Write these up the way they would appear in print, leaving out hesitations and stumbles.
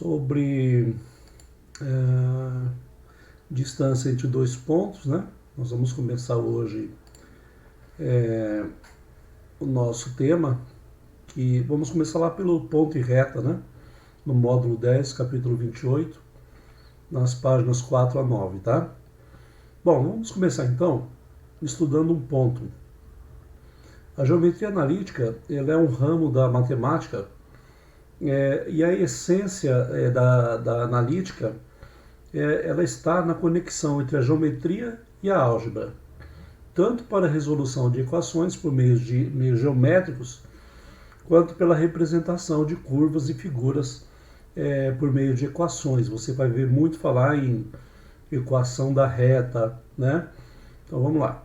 sobre distância entre dois pontos, né? Nós vamos começar hoje o nosso tema, que vamos começar lá pelo ponto e reta, né? No módulo 10, capítulo 28, nas páginas 4 a 9, tá? Bom, vamos começar então estudando um ponto. A geometria analítica, ela é um ramo da matemática e a essência da analítica ela está na conexão entre a geometria e a álgebra, tanto para a resolução de equações por meios geométricos, quanto pela representação de curvas e figuras por meio de equações. Você vai ver muito falar em equação da reta, né? Então vamos lá.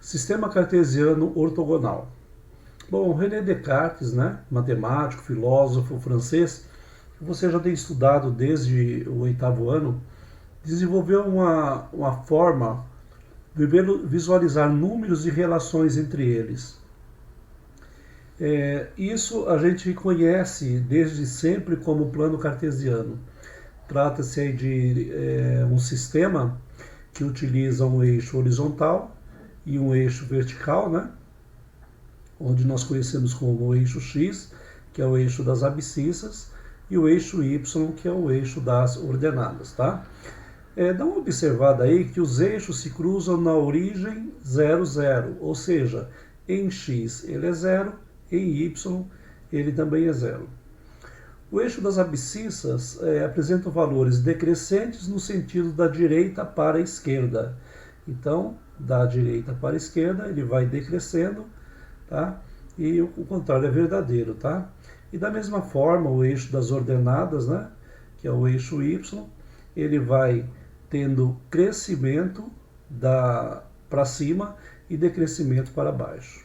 Sistema cartesiano ortogonal. Bom, René Descartes, né, matemático, filósofo francês, que você já tem estudado desde o 8º ano, desenvolveu uma forma de visualizar números e relações entre eles. Isso a gente conhece desde sempre como plano cartesiano. Trata-se aí de um sistema que utiliza um eixo horizontal e um eixo vertical, né? Onde nós conhecemos como o eixo X, que é o eixo das abscissas, e o eixo Y, que é o eixo das ordenadas, tá? Dá uma observada aí que os eixos se cruzam na origem 0, 0, ou seja, em X ele é 0, em Y ele também é 0. O eixo das abscissas apresenta valores decrescentes no sentido da direita para a esquerda. Então, da direita para a esquerda ele vai decrescendo, tá? E o contrário é verdadeiro, tá? E da mesma forma, o eixo das ordenadas, né, que é o eixo Y, ele vai tendo crescimento para cima e decrescimento para baixo.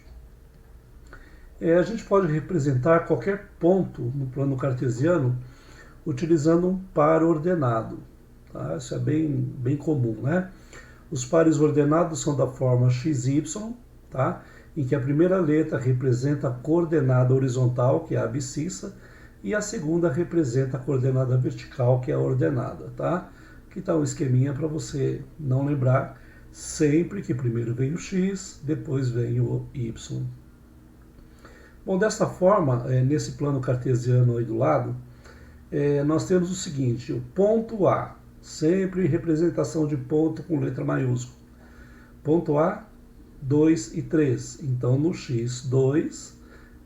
A gente pode representar qualquer ponto no plano cartesiano utilizando um par ordenado, tá? Isso é bem comum, né? Os pares ordenados são da forma XY, tá? Em que a primeira letra representa a coordenada horizontal, que é a abscissa, e a segunda representa a coordenada vertical, que é a ordenada, tá? Aqui está um esqueminha para você não lembrar sempre que primeiro vem o X, depois vem o Y. Bom, dessa forma, nesse plano cartesiano aí do lado, nós temos o seguinte: o ponto A, sempre representação de ponto com letra maiúscula. Ponto A, 2 e 3. Então, no X, 2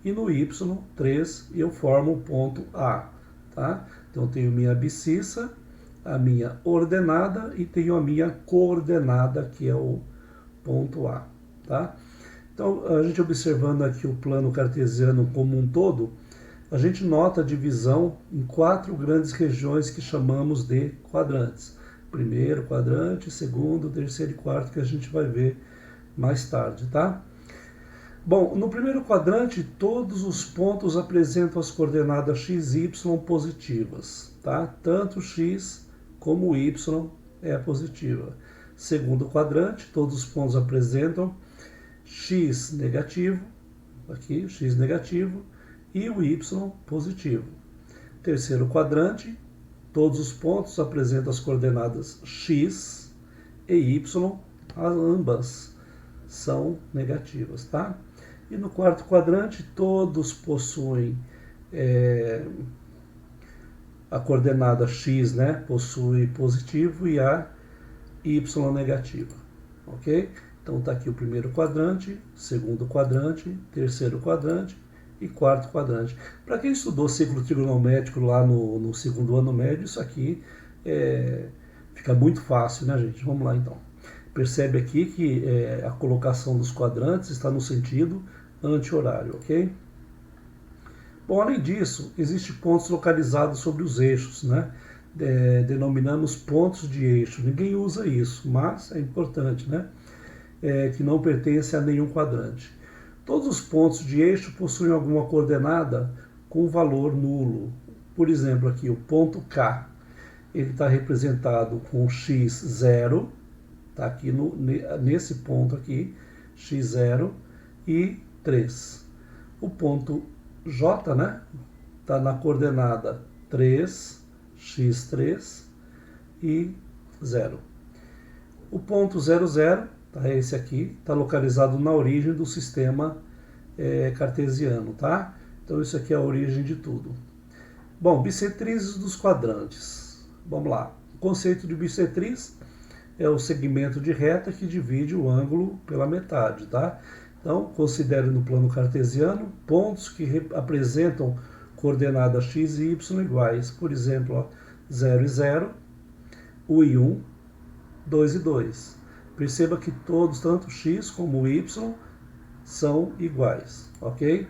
e no Y, 3, e eu formo o ponto A. Tá? Então, eu tenho minha abscissa, a minha ordenada e tenho a minha coordenada, que é o ponto A. Tá? Então, a gente observando aqui o plano cartesiano como um todo, a gente nota a divisão em 4 grandes regiões que chamamos de quadrantes. Primeiro quadrante, segundo, terceiro e quarto, que a gente vai ver mais tarde, tá? Bom, no primeiro quadrante, todos os pontos apresentam as coordenadas x e y positivas, tá? Tanto x como y é positiva. Segundo quadrante, todos os pontos apresentam x negativo, aqui, x negativo, e o y positivo. Terceiro quadrante, todos os pontos apresentam as coordenadas x e y, ambas são negativas, tá? E no quarto quadrante, todos possuem a coordenada x, né, possui positivo e a y negativa, ok? Então está aqui o primeiro quadrante, segundo quadrante, terceiro quadrante e quarto quadrante. Para quem estudou ciclo trigonométrico lá no segundo ano médio, isso aqui fica muito fácil, né, gente? Vamos lá então. Percebe aqui que a colocação dos quadrantes está no sentido anti-horário, ok? Bom, além disso, existem pontos localizados sobre os eixos, né? Denominamos pontos de eixo. Ninguém usa isso, mas é importante, né? Que não pertence a nenhum quadrante. Todos os pontos de eixo possuem alguma coordenada com valor nulo. Por exemplo, aqui o ponto K, ele está representado com x0, está aqui nesse ponto aqui, x0 e 3. O ponto J, né, está na coordenada 3, x3 e 0. O ponto 0, 0, tá? Esse aqui, está localizado na origem do sistema cartesiano, tá? Então isso aqui é a origem de tudo. Bom, bissetrizes dos quadrantes. Vamos lá. O conceito de bissetriz é o segmento de reta que divide o ângulo pela metade, tá? Então, considere no plano cartesiano pontos que apresentam coordenadas x e y iguais. Por exemplo, ó, 0 e 0, 1 e 1, 2 e 2. Perceba que todos, tanto x como y, são iguais, ok?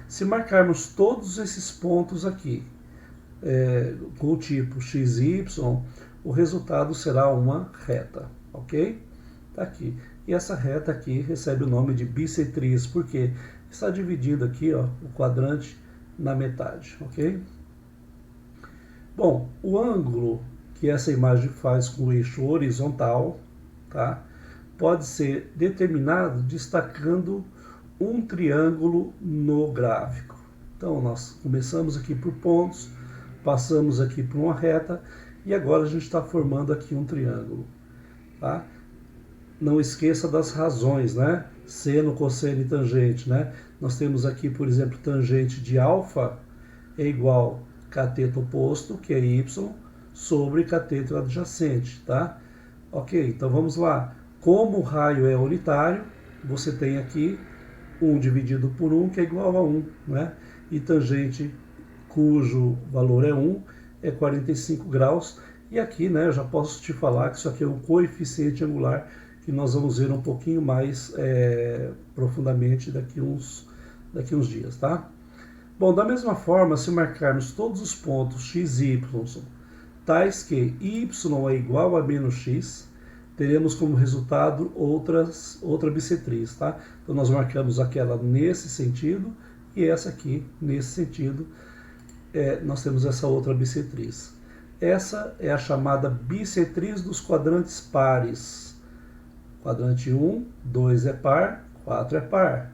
Se marcarmos todos esses pontos aqui com o tipo x e y, o resultado será uma reta, ok? Tá aqui. E essa reta aqui recebe o nome de bissetriz, porque está dividindo aqui, ó, o quadrante na metade, ok? Bom, o ângulo que essa imagem faz com o eixo horizontal, tá, pode ser determinado destacando um triângulo no gráfico. Então, nós começamos aqui por pontos, passamos aqui por uma reta, e agora a gente está formando aqui um triângulo, tá? Não esqueça das razões, né? Seno, cosseno e tangente, né? Nós temos aqui, por exemplo, tangente de alfa é igual cateto oposto, que é y, sobre cateto adjacente, tá? Ok, então vamos lá. Como o raio é unitário, você tem aqui 1 dividido por 1, que é igual a 1, né? E tangente cujo valor é 1, é 45 graus. E aqui, né, eu já posso te falar que isso aqui é um coeficiente angular, que nós vamos ver um pouquinho mais profundamente daqui uns dias, tá? Bom, da mesma forma, se marcarmos todos os pontos x e y, tais que y é igual a menos x, teremos como resultado outra bissetriz, tá? Então nós marcamos aquela nesse sentido e essa aqui nesse sentido, nós temos essa outra bissetriz. Essa é a chamada bissetriz dos quadrantes pares. Quadrante 1, 2 é par, 4 é par,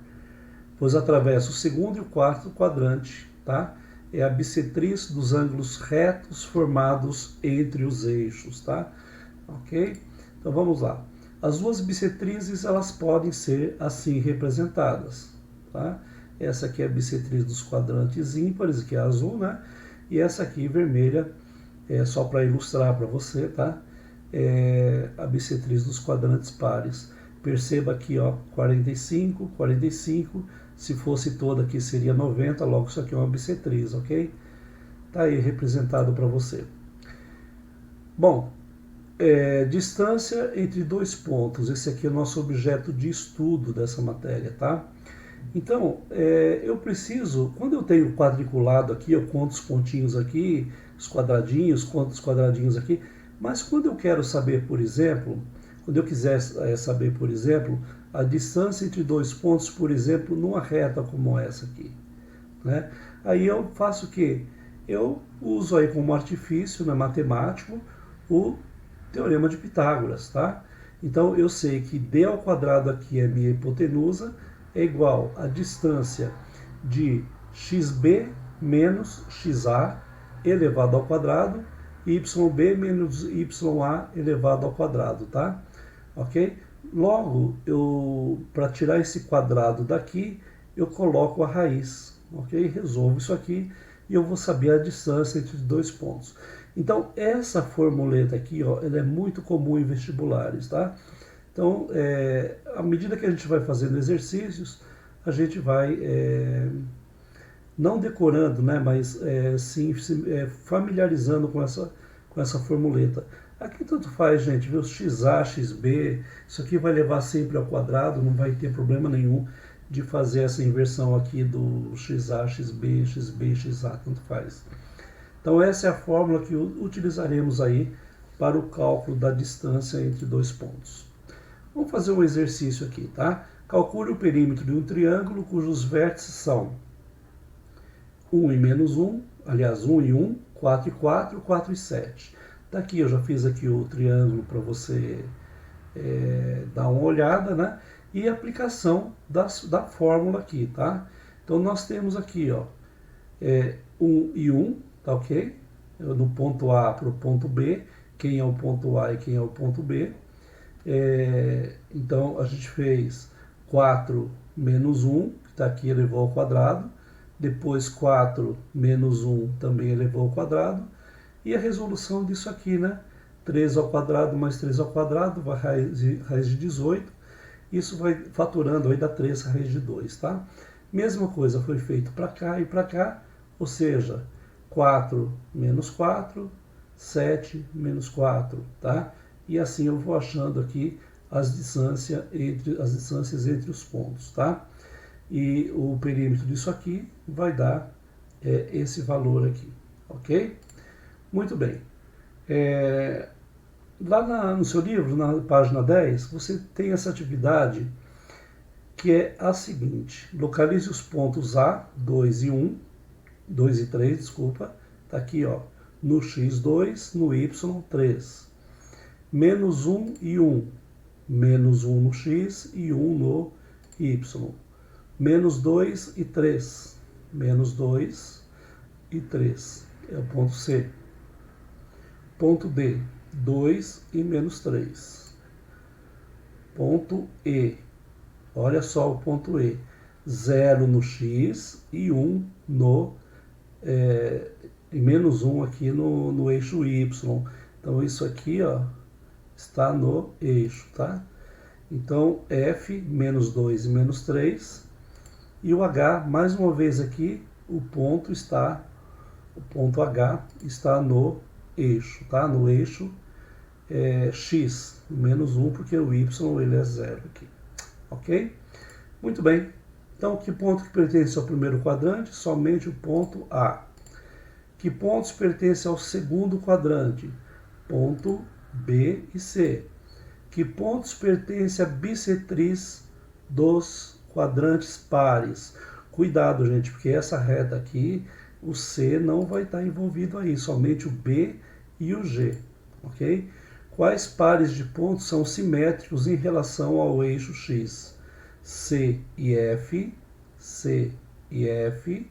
pois atravessa o segundo e o quarto quadrante, tá? É a bissetriz dos ângulos retos formados entre os eixos, tá? Ok? Então vamos lá. As duas bissetrizes, elas podem ser assim representadas, tá? Essa aqui é a bissetriz dos quadrantes ímpares, que é azul, né? E essa aqui, vermelha, é só para ilustrar para você, tá? É a bissetriz dos quadrantes pares. Perceba aqui, ó, 45, 45, se fosse toda aqui seria 90, logo isso aqui é uma bissetriz, ok? Tá aí representado para você. Bom, distância entre dois pontos, esse aqui é o nosso objeto de estudo dessa matéria, tá? Então, eu preciso, quando eu tenho quadriculado aqui, eu conto os pontinhos aqui, os quadradinhos, conto os quadradinhos aqui, mas quando eu quero saber, por exemplo, quando eu quiser saber, por exemplo, a distância entre dois pontos, por exemplo, numa reta como essa aqui, né? Aí eu faço o quê? Eu uso aí como artifício, né, matemático, o Teorema de Pitágoras, tá? Então eu sei que d ao quadrado aqui é minha hipotenusa, é igual a distância de xb menos xa elevado ao quadrado, yb menos ya elevado ao quadrado, tá? Ok? Logo, para tirar esse quadrado daqui, eu coloco a raiz, ok? Resolvo isso aqui e eu vou saber a distância entre os dois pontos. Então, essa formuleta aqui, ó, ela é muito comum em vestibulares, tá? Então, à medida que a gente vai fazendo exercícios, a gente vai, não decorando, né, mas sim familiarizando com essa formuleta. Aqui tanto faz, gente, viu? XA, XB, isso aqui vai levar sempre ao quadrado, não vai ter problema nenhum de fazer essa inversão aqui do XA, XB, XB, XA, tanto faz. Então essa é a fórmula que utilizaremos aí para o cálculo da distância entre dois pontos. Vamos fazer um exercício aqui, tá? Calcule o perímetro de um triângulo cujos vértices são 1 e menos 1, aliás, 1 e 1, 4 e 4, 4 e 7. Daqui eu já fiz aqui o triângulo para você dar uma olhada, né? E a aplicação da fórmula aqui, tá? Então nós temos aqui, ó, 1 e 1, tá ok? do ponto A para o ponto B, quem é o ponto A e quem é o ponto B. Então a gente fez 4 menos 1, que está aqui, elevou ao quadrado, depois 4 menos 1 também elevou ao quadrado, e a resolução disso aqui, né? 3 ao quadrado mais 3 ao quadrado, vai raiz de 18, isso vai fatorando, aí dá 3 raiz de 2, tá? Mesma coisa foi feito para cá e para cá, ou seja, 4 menos 4, 7 menos 4, tá? E assim eu vou achando aqui as distâncias entre os pontos, tá? E o perímetro disso aqui vai dar esse valor aqui, ok? Muito bem. Lá no seu livro, na página 10, você tem essa atividade que é a seguinte: localize os pontos A, 2 e 1, 2 e 3, desculpa, tá aqui, ó, no x2, no y3. Menos 1 e 1, menos 1 no x e 1 no y. Menos 2 e 3, menos 2 e 3, é o ponto C. Ponto D, 2 e menos 3. Ponto E, olha só o ponto E, 0 no x e 1 no, e menos 1 aqui no eixo y. Então isso aqui, ó, está no eixo, tá? Então, F, menos 2 e menos 3. E o H, mais uma vez aqui, o ponto H está no eixo, tá? No eixo X, menos 1, porque o Y ele é 0 aqui, ok? Muito bem. Então, que ponto que pertence ao primeiro quadrante? Somente o ponto A. Que pontos pertencem ao segundo quadrante? Ponto B e C. Que pontos pertencem à bissetriz dos quadrantes pares? Cuidado, gente, porque essa reta aqui, o C não vai estar envolvido aí, somente o B e o G, ok? Quais pares de pontos são simétricos em relação ao eixo X? C e F, C e F,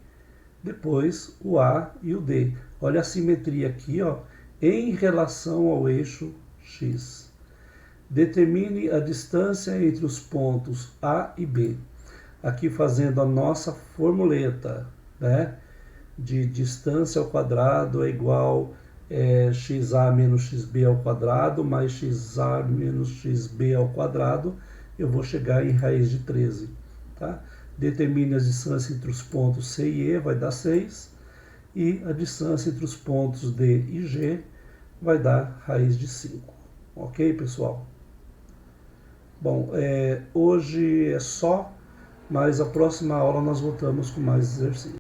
depois o A e o D. Olha a simetria aqui, ó, em relação ao eixo X. Determine a distância entre os pontos A e B. Aqui fazendo a nossa formuleta, né? De distância ao quadrado é igual xa menos xb ao quadrado mais xa menos xb ao quadrado, eu vou chegar em raiz de 13. Tá? Determine a distância entre os pontos C e E, vai dar 6. E a distância entre os pontos D e G vai dar raiz de 5. Ok, pessoal? Bom, hoje é só, mas a próxima aula nós voltamos com mais exercícios.